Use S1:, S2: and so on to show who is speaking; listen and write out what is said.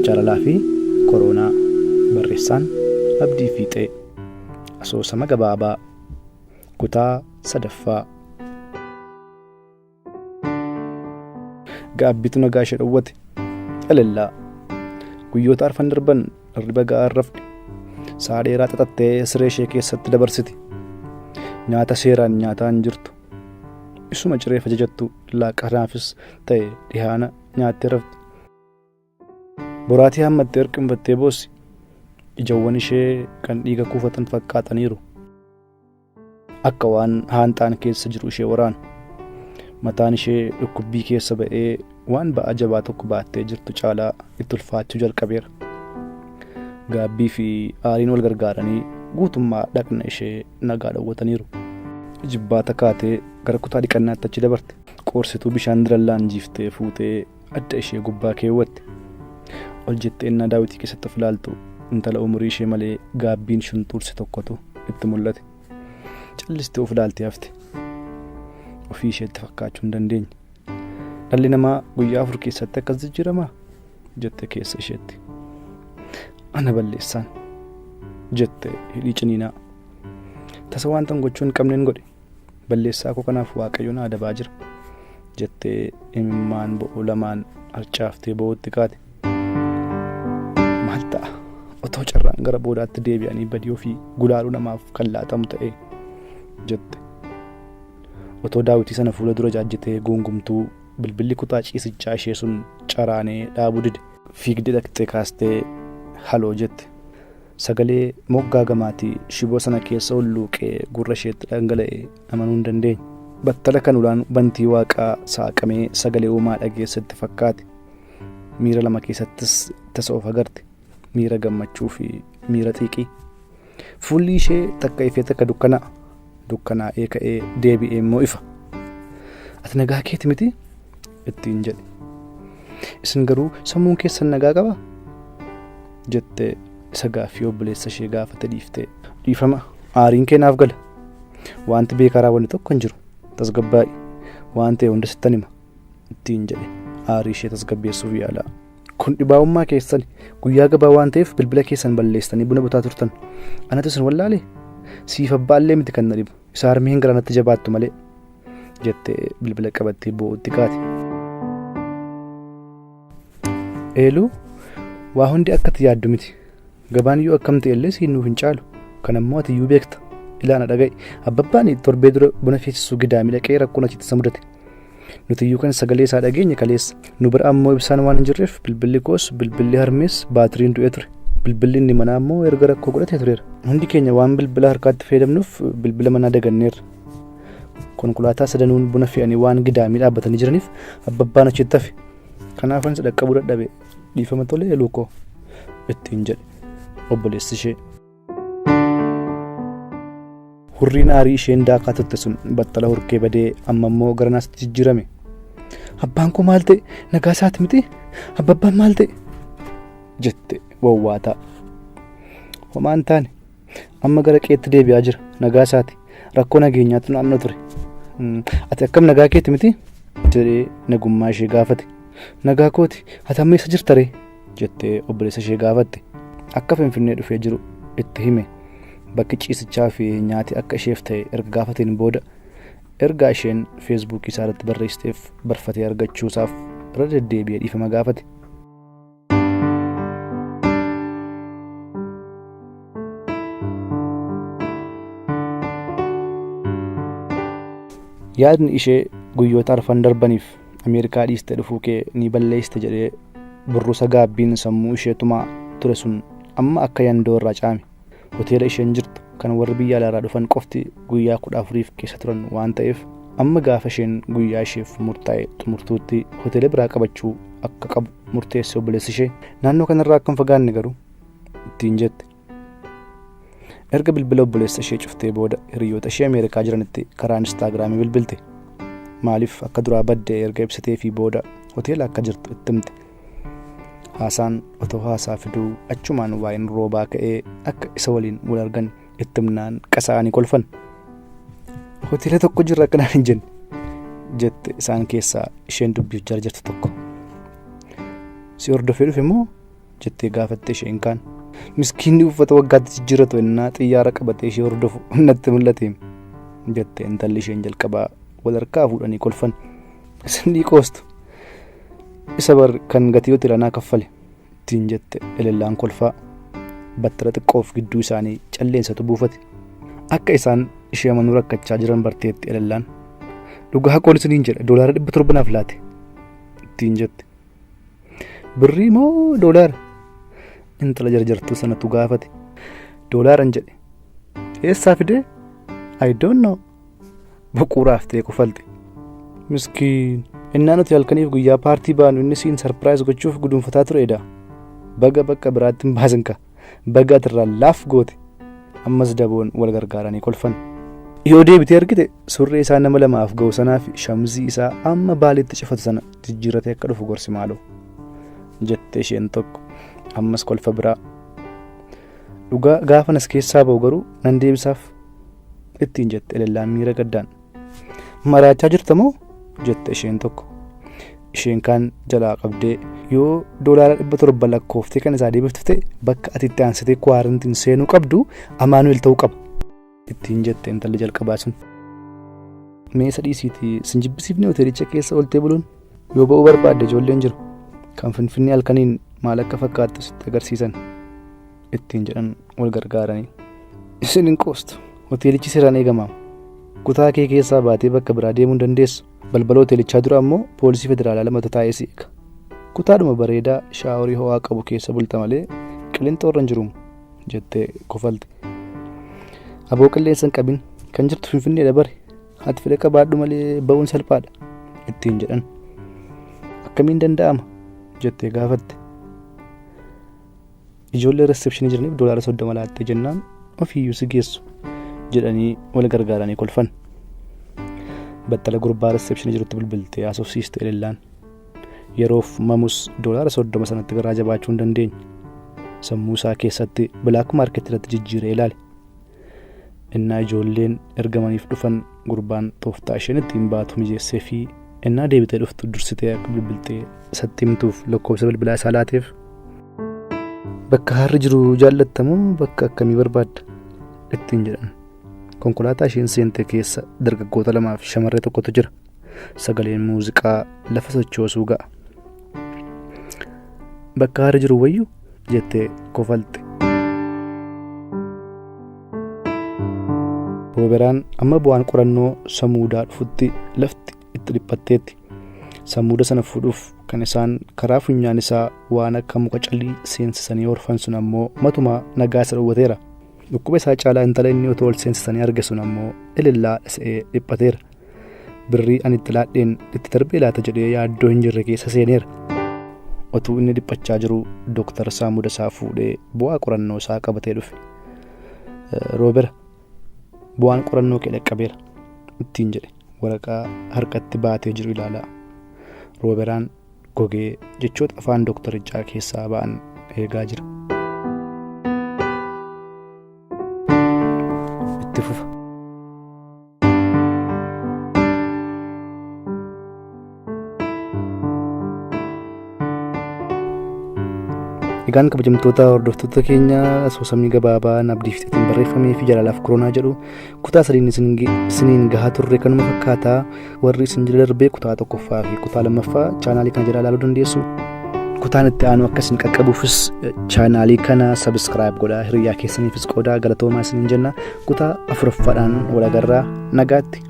S1: jalaala&Corona barreessaan Abdii Fitee. Asoossama gabaabaa kutaa 3ffaa. Gaabbitu nagaa ishee dhowwate elellaa guyyoota arfan darban hirriba ga'aa rafte sa'a dheeraa xaxattee siree ishee keessatti dabarsiti. Nyaata seeraan nyaataa hin jirtu. Isuma cireef ajajattu laaqanaafis ta'e dhihaana nyaattee rafti. Boraatii hammattee hirqinfattee boossi. Ijawwan ishee kan dhiiga kuufatan fakkaataniiru. Akka waan haanxaan keessa jiru ishee waraanu. Mataan ishee dhukkubbii keessa ba'ee waan ba'aa jabaa tokko baattee jirtu caalaa itti ulfaachuu jalqabeera. Gaabbii fi aariin wal gargaaranii guutummaa dhaqna ishee nagaa dhowwataniiru. Jibbaata kaatee gara kutaa dhiqannaatti achi dabarte. Qoorsituu bishaan dirallaan jiiftee fuutee adda ishee gubbaa keewwatte. Ol jettee innaa daawitii keessatti of ilaaltu intala umurii ishee malee gaabbiin shuntuurse tokkotu itti mul'ate. Callistee of ilaaltee hafte. Ofii isheetti fakkaachuu hin dandeenye. Dhalli namaa guyyaa 4 keessatti akkas jijjiiramaa jette keessa isheetti. Ana balleessaan jette hidhii ciniinaa. Tasa waan tan gochuu hin qabneen godhe. Balleessaa koo kanaaf Waaqayyo na adabaa jira jettee imimmaan bo'oo lamaan harcaaftee bo'ootti kaate. Maal ta'a otoo carraan gara boodaatti deebi'anii badii ofii gulaaluu namaaf kan laatamu ta'e jette. Otoo daawitii sana fuula dura jaajjitee guungumtuu bilbilli kutaa ciisichaa ishee sun caraanee dhaabuu dide. Fiigdee dhaqxee kaastee haloo jette. Sagalee moggaa gamaatii shiboo sana keessa ol luuqee gurra isheetti dhangala'e amanuu hin dandeenye. Battala kan ulaan bantii waaqaa saaqamee sagalee uumaa dhageessatti fakkaate. Miira lama keessattis tasa of agarte. Miira gammachuu fi miira xiiqii. Fuulli ishee takka ifee takka dukkanaa'ee ka'ee deebi'ee immoo ifa. Ati nagaa keeti miti ittiin jedhe. Isin garuu sammuun keessan nagaa qaba jette isa gaaffii obboleessa ishee gaafate dhiiftee. Dhiifama aariin keenaaf gala. Wanti beekaa raawwanne tokko hin jiru. Tasgabbaa'i waan ta'e hunda sittan hima ittiin jedhe aarii ishee tasgabbeessuuf yaala. Kun dhibaa'ummaa keessan guyyaa gabaa waan ta'eef bilbila keessan balleessanii buna butaa turtan. Anatu isin wallaalee siif abbaallee miti kan na dhibu. Isa harmeen garanatti jabaattu malee jettee bilbila qabattee bo'ootti kaate. Eeluu waa hundi akkati yaaddu miti. Gabaan iyyuu akkam ta'ellee siin nuuf hin caalu. Kan ammoo ati iyyuu beekta. Ilaana dhaga'i. Abbabbaan torbee dura buna feesisuu gidaamii dhaqee rakkoon achitti isa mudate. Nuti iyyuu kan sagalee isaa dhageenye kaleessa. Nu bira ammoo ibsaan waan hin jirreef bilbilli koos bilbilli harmees baatiriin du'ee ture. Bilbilli inni manaa ammoo erga rakkoo godhatee tureera. Hundi keenya waan bilbila harkaatti fayyadamnuuf bilbila manaa daganneerra. Konkolaataa sadanuun buna fe'anii waan gidaamii dhaabbatanii jiraniif abbabbaan achitti hafe. Kanaaf ani dhaqqabuu dadhabe. Dhiifama tolee eeluu koo ittiin jedhe obboleessi ishee. Hurriin aarii isheen daakaa turte sun battala hurkee badee amma immoo gara naatti jijjiirame. Abbaan koo maal ta'e nagaa isaati miti abbabbaan maal ta'e jette wawwaataa. Homaan taane amma gara qeetti deebi'aa jira nagaa isaati rakkoo nageenyaatu naannoo ture. Ati akkam nagaa keeti miti jedhee nagummaa ishee gaafate. Nagaa kooti ati amma eessa jirta ree jettee obboleessa ishee gaafatte. Akka Finfinnee dhufee jiru itti hime. Bakki ciisichaa fi nyaati akka isheef ta'e erga gaafateen booda ergaa isheen feesbuukii isaa irratti barreessiteef barfatee argachuusaaf irra deddeebi'ee dhiifama gaafate. Yaadni ishee guyyoota arfan darbaniif Ameerikaa dhiistee dhufuu kee ni balleessite jedhee burrusa gaabbiin sammuu ishee tumaa ture sun amma akka yandoo irraa caame. Hoteela isheen jirtu kan warri biyya alaarraa dhufan qofti guyyaa 14 keessa turan waan ta'eef amma gaafa isheen guyyaa isheef murtaa'e xumurtuutti hoteela biraa qabachuu akka qabu murteesse obboleessi ishee. Naannoo kanarraa akka hin fagaanne garuu ittiin jette. Erga bilbila obboleessa ishee cuftee booda hiriyoota ishee Ameerikaa jiranitti karaa Instaagiraamii bilbilte. Maaliif akka duraa baddee erga ibsitee fi booda hoteela akka jirtu itti himte. Haasaan otoo haasaa fiduu achumaan waa'een roobaa ka'ee akka isa waliin wal argan itti himnaan qasa'anii kolfan. Hoteela tokko jirra akkanaan hin jenne jette isaan keessaa isheen dubbii hojjaa jirtu tokko. Si hordofee dhufe moo jettee gaafatte isheen kaan. Miskiinni uffata waggaatti jijjiirratu innaa xiyyaara qabatee ishee hordofu natti mul'ate jette intalli isheen jalqabaa wal harkaa fuudhanii kolfan. Isin dhiqoostu isa bar kan gatii hoteelanaa kaffale ittiin jette elellaan kolfaa. Battara xiqqoof gidduu isaanii calleensatu buufate. Akka isaan ishee amanuu rakkachaa jiran barteetti elellaan. Dhugaa qoon isiniin jedha $700 naaf laate ittiin jette. Birrii moo doolaara? Intala jarjartuu sanatu gaafate. Doolaaran jedhe. Eessaa fidee? I don't know. Buquuraaf ta'e kufalte. Miskiin. Innaa nuti halkaniif guyyaa paartii baanu inni siin sarpiraayiz gochuuf gudunfataa tureedha. Baga bakka biraatti hin baasin ka. Baga atirraa laaf goote. Ammas daboon wal gargaaranii kolfan. Yoo deebitee argite surree isaa nama lamaaf ga'u sanaa fi shamzii isaa amma baaleetti cifatu sana jijjiirratee akka dhufu gorsi maaloo jette isheen tokko. Ammas kolfa biraa. Dhugaa gaafa nas keessaa ba'u garuu nan deebisaaf ittiin jette elellaan miira gaddaan. Maraachaa jirta moo jette isheen tokko. Isheen kaan jalaa qabdee yoo $700 lakkooftee kan isaa deebiftu ta'e bakka ati itti aansitee kwaarantiin seenuu qabdu Amaanu'el ta'uu qaba ittiin jette intalli jalqabaa sun. Mee sadhiisiitii sin jibbisiifne hoteelicha keessa oltee buluun yoo ba'uu barbaadde ijoolleen jiru kan Finfinnee halkaniin maal akka fakkaattu sitti agarsiisan ittiin jedhan wal gargaaranii. Isin hin qoostu hoteelichi seeraan eegama. Kutaa kee keessaa baatee bakka biraa deemuu hin dandeessu. Balbala hoteelichaa dura ammoo poolisii federaalaa lamatu taa'ee si eega. Kutaadhuma bareedaa shaaworii ho'aa qabu keessa bulta malee qilleensa warra hin jiru jettee kofalte. Aboo qilleensa hin qabin kan jirtu Finfinneedha bare ati fedha qabaadhu malee ba'uun salphaadha ittiin jedhan. Akkamiin danda'ama jettee gaafatte. Ijoollee receptionii jiraniif $30 laattee jennaan ofiiyyuu si geessu jedhanii wal gargaaranii kolfan. Battala gurbaa receptionii jirutti bilbiltee haasofsiiste elellaan. Yeroof mamus $30 sanatti garaa jabaachuu hin dandeenye. Sammuu isaa keessatti bilaak maarketii irratti jijjiiree ilaale. Innaa ijoolleen ergamaniif dhufan gurbaan tooftaa isheen ittiin baatu mijeessee fi innaa deebitee dhuftu dursitee akka bilbiltee isatti himtuuf lakkoofsa bilbilaa isaa laateef. Bakka harri jiru jaallattamoo bakka akkamii barbaadda ittiin jedhan. Konkolaataa isheen seente keessa dargaggoota lamaaf shamarree tokkotu jira. Sagaleen muuziqaa lafa sochoosuu ga'a. Bakka harri jiru wayyuu jettee kofalte. Rooberaan amma bu'aan qorannoo samuudaa dhufutti lafti itti dhiphatteetti. Samuuda sana fuudhuuf kan isaan karaa funyaan isaa waan akka muka calii seensisanii horfan sun ammoo matumaa nagaa isa dhowwateera. Dhukkuba isaa caalaa intala inni otoo ol seensisanii arge sun ammoo ilillaa dhasa'ee dhiphateera. Birrii ani itti laadheen itti darbee laata jedhee yaaddoo hin jirre keessa seeneera. Otuu inni dhiphachaa jiru Dooktar Saamuda isaa fuudhee bu'aa qorannoo isaa qabatee dhufe. Roobera bu'aan qorannoo kee dhaqqabeera ittiin jedhe waraqaa harkatti baatee jiru ilaalaa. Rooberaan gogee jechoota afaan dooktarichaa keessaa ba'an eegaa jira. Itti fufa. Egaan kabajamtoota hordoftoota keenya asoosamni gabaabaan Abdii Fiteetiin barreeffamee fi jalaala&Corona jedhu kutaa sadiin isiniin gahaa turre kanuma fakkaataa. Warri isin jala darbee kutaa tokkoffaa fi kutaa lammaffaa chaanaalii kana jala ilaaluu dandeessu. Kutaan itti aanu akka isin qaqqabuufis chaanaalii kana sabiskiraayib godhaa, hiriyaa keessaniifis qoodaa, galatoomaa isiniin jenna. Kutaa afuraffaadhaan wal agarraa nagaatti.